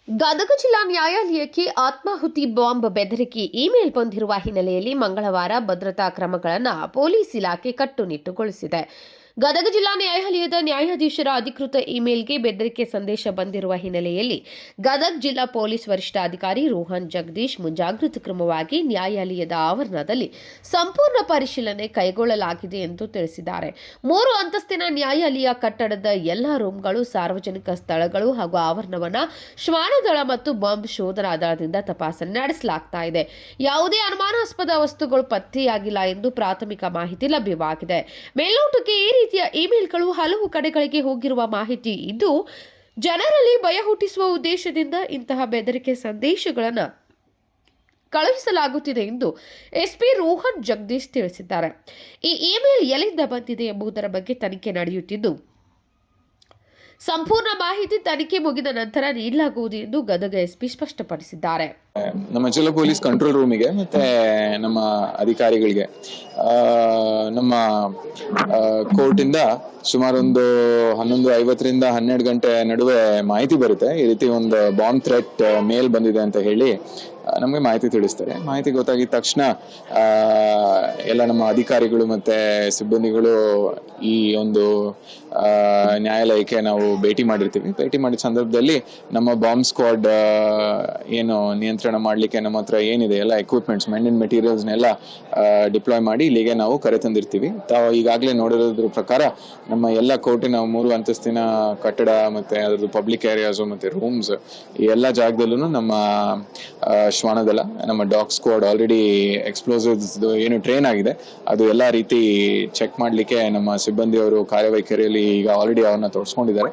ಗದಗ ಜಿಲ್ಲಾ ನ್ಯಾಯಾಲಯಕ್ಕೆ ಆತ್ಮಾಹುತಿ ಬಾಂಬ್ ಬೆದರಿಕೆ ಇಮೇಲ್ ಬಂದಿರುವ ಹಿನ್ನೆಲೆಯಲ್ಲಿ ಮಂಗಳವಾರ ಭದ್ರತಾ ಕ್ರಮಗಳನ್ನು ಪೊಲೀಸ್ ಇಲಾಖೆ ಕಟ್ಟುನಿಟ್ಟುಗೊಳಿಸಿದೆ. ಗದಗ ಜಿಲ್ಲಾ ನ್ಯಾಯಾಲಯದ ನ್ಯಾಯಾಧೀಶರ ಅಧಿಕೃತ ಇಮೇಲ್ಗೆ ಬೆದರಿಕೆ ಸಂದೇಶ ಬಂದಿರುವ ಹಿನ್ನೆಲೆಯಲ್ಲಿ ಗದಗ ಜಿಲ್ಲಾ ಪೊಲೀಸ್ ವರಿಷ್ಠಾಧಿಕಾರಿ ರೋಹನ್ ಜಗದೀಶ್ ಮುಂಜಾಗ್ರತಾ ಕ್ರಮವಾಗಿ ನ್ಯಾಯಾಲಯದ ಆವರಣದಲ್ಲಿ ಸಂಪೂರ್ಣ ಪರಿಶೀಲನೆ ಕೈಗೊಳ್ಳಲಾಗಿದೆ ಎಂದು ತಿಳಿಸಿದ್ದಾರೆ. 3 ಅಂತಸ್ತಿನ ನ್ಯಾಯಾಲಯ ಕಟ್ಟಡದ ಎಲ್ಲ ರೂಮ್ಗಳು, ಸಾರ್ವಜನಿಕ ಸ್ಥಳಗಳು ಹಾಗೂ ಆವರಣವನ್ನು ಶ್ವಾನದಳ ಮತ್ತು ಬಾಂಬ್ ಶೋಧನಾ ದಳದಿಂದ ತಪಾಸಣೆ ನಡೆಸಲಾಗ್ತಾ ಇದೆ. ಯಾವುದೇ ಅನುಮಾನಾಸ್ಪದ ವಸ್ತುಗಳು ಪತ್ತೆಯಾಗಿಲ್ಲ ಎಂದು ಪ್ರಾಥಮಿಕ ಮಾಹಿತಿ ಲಭ್ಯವಾಗಿದೆ. ಮೇಲ್ನೋಟಕ್ಕೆ ಈ ರೀತಿಯ ಇಮೇಲ್ಗಳು ಹಲವು ಕಡೆಗಳಿಗೆ ಹೋಗಿರುವ ಮಾಹಿತಿ ಇದ್ದು, ಜನರಲ್ಲಿ ಭಯ ಹುಟ್ಟಿಸುವ ಉದ್ದೇಶದಿಂದ ಇಂತಹ ಬೆದರಿಕೆ ಸಂದೇಶಗಳನ್ನು ಕಳುಹಿಸಲಾಗುತ್ತಿದೆ ಎಂದು ಎಸ್ಪಿ ರೋಹನ್ ಜಗದೀಶ್ ತಿಳಿಸಿದ್ದಾರೆ. ಈ ಇಮೇಲ್ ಎಲ್ಲಿಂದ ಬಂದಿದೆ ಎಂಬುದರ ಬಗ್ಗೆ ತನಿಖೆ ನಡೆಯುತ್ತಿದ್ದು, ಸಂಪೂರ್ಣ ಮಾಹಿತಿ ತನಿಖೆ ಮುಗಿದ ನಂತರ ನೀಡಲಾಗುವುದು ಎಂದು ಗದಗ ಎಸ್ಪಿ ಸ್ಪಷ್ಟಪಡಿಸಿದ್ದಾರೆ. ನಮ್ಮ ಜಿಲ್ಲಾ ಪೊಲೀಸ್ ಕಂಟ್ರೋಲ್ ರೂಮಿಗೆ ಮತ್ತೆ ನಮ್ಮ ಅಧಿಕಾರಿಗಳಿಗೆ ನಮ್ಮ ಕೋರ್ಟ್ ಇಂದ ಸುಮಾರು ಒಂದು 11:50 12 ಗಂಟೆ ನಡುವೆ ಮಾಹಿತಿ ಬರುತ್ತೆ. ಈ ರೀತಿ ಒಂದು ಬಾಂಬ್ ಥ್ರೆಟ್ ಮೇಲ್ ಬಂದಿದೆ ಅಂತ ಹೇಳಿ ನಮಗೆ ಮಾಹಿತಿ ತಿಳಿಸ್ತಾರೆ. ಮಾಹಿತಿ ಗೊತ್ತಾಗಿದ ತಕ್ಷಣ ಎಲ್ಲ ನಮ್ಮ ಅಧಿಕಾರಿಗಳು ಮತ್ತೆ ಸಿಬ್ಬಂದಿಗಳು ಈ ಒಂದು ನ್ಯಾಯಾಲಯಕ್ಕೆ ನಾವು ಭೇಟಿ ಮಾಡಿರ್ತೀವಿ. ಭೇಟಿ ಮಾಡಿದ ಸಂದರ್ಭದಲ್ಲಿ ನಮ್ಮ ಬಾಂಬ್ ಸ್ಕ್ವಾಡ್ ಏನು ನಿಯಂತ್ರಣ ಮಾಡಲಿಕ್ಕೆ ನಮ್ಮ ಹತ್ರ ಏನಿದೆ ಎಲ್ಲ ಎಕ್ವಿಪ್ಮೆಂಟ್ಸ್, ಮೆನ್ ಅಂಡ್ ಮೆಟೀರಿಯಲ್ಸ್ನೆಲ್ಲ ಡಿಪ್ಲಾಯ್ ಮಾಡಿ ಇಲ್ಲಿಗೆ ನಾವು ಕರೆತಂದಿರ್ತೀವಿ. ತಾವು ಈಗಾಗಲೇ ನೋಡಿರೋದ್ರ ಪ್ರಕಾರ ನಮ್ಮ ಎಲ್ಲ ಕೋರ್ಟಿನ 3 ಅಂತಸ್ತಿನ ಕಟ್ಟಡ ಮತ್ತೆ ಅದರದ್ದು ಪಬ್ಲಿಕ್ ಏರಿಯಾಸ್ ಮತ್ತೆ ರೂಮ್ಸ್ ಈ ಎಲ್ಲ ಜಾಗದಲ್ಲೂ ನಮ್ಮ ಶ್ವಾನದಳ, ನಮ್ಮ ಡಾಗ್ ಸ್ಕ್ವಾಡ್ ಆಲ್ರೆಡಿ ಎಕ್ಸ್ಪ್ಲೋಸಿವ್ಸ್ ಏನು ಟ್ರೈನ್ ಆಗಿದೆ ಅದು ಎಲ್ಲ ರೀತಿ ಚೆಕ್ ಮಾಡಲಿಕ್ಕೆ ನಮ್ಮ ಸಿಬ್ಬಂದಿಯವರು ಕಾರ್ಯವೈಖರಿಯಲ್ಲಿ ಈಗ ಆಲ್ರೆಡಿ ಅವ್ರನ್ನ ತೋರಿಸ್ಕೊಂಡಿದ್ದಾರೆ.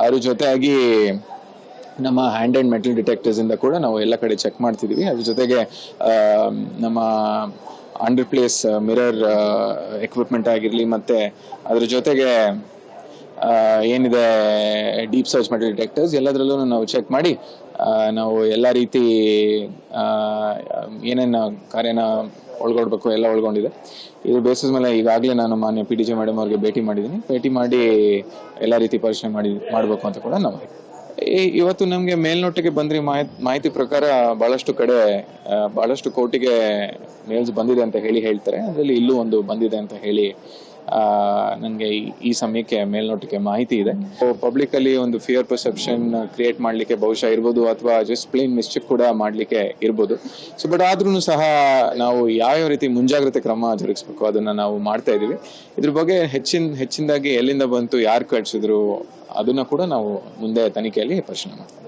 ಅದ್ರ ಜೊತೆಯಾಗಿ ನಮ್ಮ ಹ್ಯಾಂಡ್ ಅಂಡ್ ಮೆಟಲ್ ಡಿಟೆಕ್ಟರ್ಸ್ ಇಂದ ಕೂಡ ನಾವು ಎಲ್ಲ ಕಡೆ ಚೆಕ್ ಮಾಡ್ತಿದೀವಿ. ಅದ್ರ ಜೊತೆಗೆ ನಮ್ಮ ಅಂಡರ್ ಪ್ಲೇಸ್ ಮಿರರ್ ಎಕ್ವಿಪ್ಮೆಂಟ್ ಆಗಿರಲಿ ಮತ್ತೆ ಅದ್ರ ಜೊತೆಗೆ ಏನಿದೆ ಡೀಪ್ ಸರ್ಚ್ ಮೆಟಲ್ ಡಿಟೆಕ್ಟರ್ಸ್ ಎಲ್ಲದರಲ್ಲೂ ನಾವು ಚೆಕ್ ಮಾಡಿ ನಾವು ಎಲ್ಲ ರೀತಿ ಏನೇನು ಕಾರ್ಯನ ಒಳಗೊಡ್ಬೇಕು ಎಲ್ಲ ಒಳಗೊಂಡಿದೆ. ಇದ್ರ ಬೇಸಿಸ್ ಮೇಲೆ ಈಗಾಗಲೇ ನಾನು ಮಾನ್ಯ PDG ಮೇಡಮ್ ಅವ್ರಿಗೆ ಭೇಟಿ ಮಾಡಿದ್ದೀನಿ. ಭೇಟಿ ಮಾಡಿ ಎಲ್ಲ ರೀತಿ ಪರಿಶೀಲನೆ ಮಾಡಬೇಕು ಅಂತ ಕೂಡ ನಾವು ಇವತ್ತು ನಮಗೆ ಮೇಲ್ನೋಟಕ್ಕೆ ಬಂದ್ರಿ ಮಾಹಿತಿ ಪ್ರಕಾರ ಬಹಳಷ್ಟು ಕೋರ್ಟಿಗೆ ಮೇಲ್ಸ್ ಬಂದಿದೆ ಅಂತ ಹೇಳ್ತಾರೆ. ಅದರಲ್ಲಿ ಇಲ್ಲೂ ಒಂದು ಬಂದಿದೆ ಅಂತ ಹೇಳಿ ನನಗೆ ಈ ಸಮಯಕ್ಕೆ ಮೇಲ್ನೋಟಕ್ಕೆ ಮಾಹಿತಿ ಇದೆ. ಪಬ್ಲಿಕ್ ಅಲ್ಲಿ ಒಂದು ಫಿಯರ್ ಪರ್ಸೆಪ್ಷನ್ ಕ್ರಿಯೇಟ್ ಮಾಡ್ಲಿಕ್ಕೆ ಬಹುಶಃ ಇರ್ಬೋದು, ಅಥವಾ ಜಸ್ಟ್ ಪ್ಲೇನ್ ಮಿಸ್ಟೇಕ್ ಕೂಡ ಮಾಡ್ಲಿಕ್ಕೆ ಇರ್ಬೋದು. ಸೊ ಬಟ್ ಆದ್ರೂ ಸಹ ನಾವು ಯಾವ ರೀತಿ ಮುಂಜಾಗ್ರತೆ ಕ್ರಮ ಜರುಗಿಸ್ಬೇಕು ಅದನ್ನ ನಾವು ಮಾಡ್ತಾ ಇದೀವಿ. ಇದ್ರ ಬಗ್ಗೆ ಹೆಚ್ಚಿನದಾಗಿ ಎಲ್ಲಿಂದ ಬಂತು, ಯಾರು ಕಳಿಸಿದ್ರು ಅದನ್ನ ಕೂಡ ನಾವು ಮುಂದೆ ತನಿಖೆಯಲ್ಲಿ ಪರಿಶೀಲನೆ ಮಾಡ್ತೀವಿ.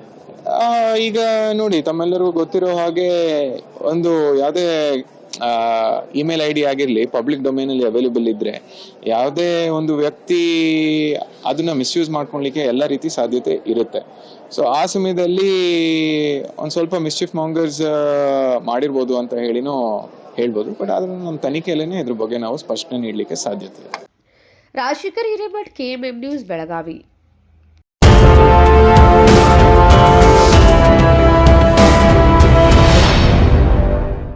ಈಗ ನೋಡಿ, ತಮ್ಮೆಲ್ಲರಿಗೂ ಗೊತ್ತಿರೋ ಹಾಗೆ ಒಂದು ಯಾವುದೇ ಇಮೇಲ್ ID ಆಗಿರ್ಲಿ ಪಬ್ಲಿಕ್ ಡೊಮೇನ್ ಅಲ್ಲಿ ಅವೈಲೇಬಲ್ ಇದ್ರೆ ಯಾವುದೇ ಒಂದು ವ್ಯಕ್ತಿ ಅದನ್ನ ಮಿಸ್ಯೂಸ್ ಮಾಡ್ಕೊಳ್ಲಿಕ್ಕೆ ಎಲ್ಲ ರೀತಿ ಸಾಧ್ಯತೆ ಇರುತ್ತೆ. ಸೊ ಆ ಸಮಯದಲ್ಲಿ ಒಂದ್ ಸ್ವಲ್ಪ ಮಿಸ್ಚಿಫ್ ಮಾಂಗರ್ಸ್ ಮಾಡಿರ್ಬೋದು ಅಂತ ಹೇಳ್ಬೋದು. ಬಟ್ ಆದ್ರೆ ನಮ್ಮ ತನಿಖೆಯಲ್ಲೇನೆ ಇದ್ರ ಬಗ್ಗೆ ನಾವು ಸ್ಪಷ್ಟನೆ ನೀಡಲಿಕ್ಕೆ ಸಾಧ್ಯತೆ ಇದೆ. Rajashekhar Hiremath, KMM news, Belagavi.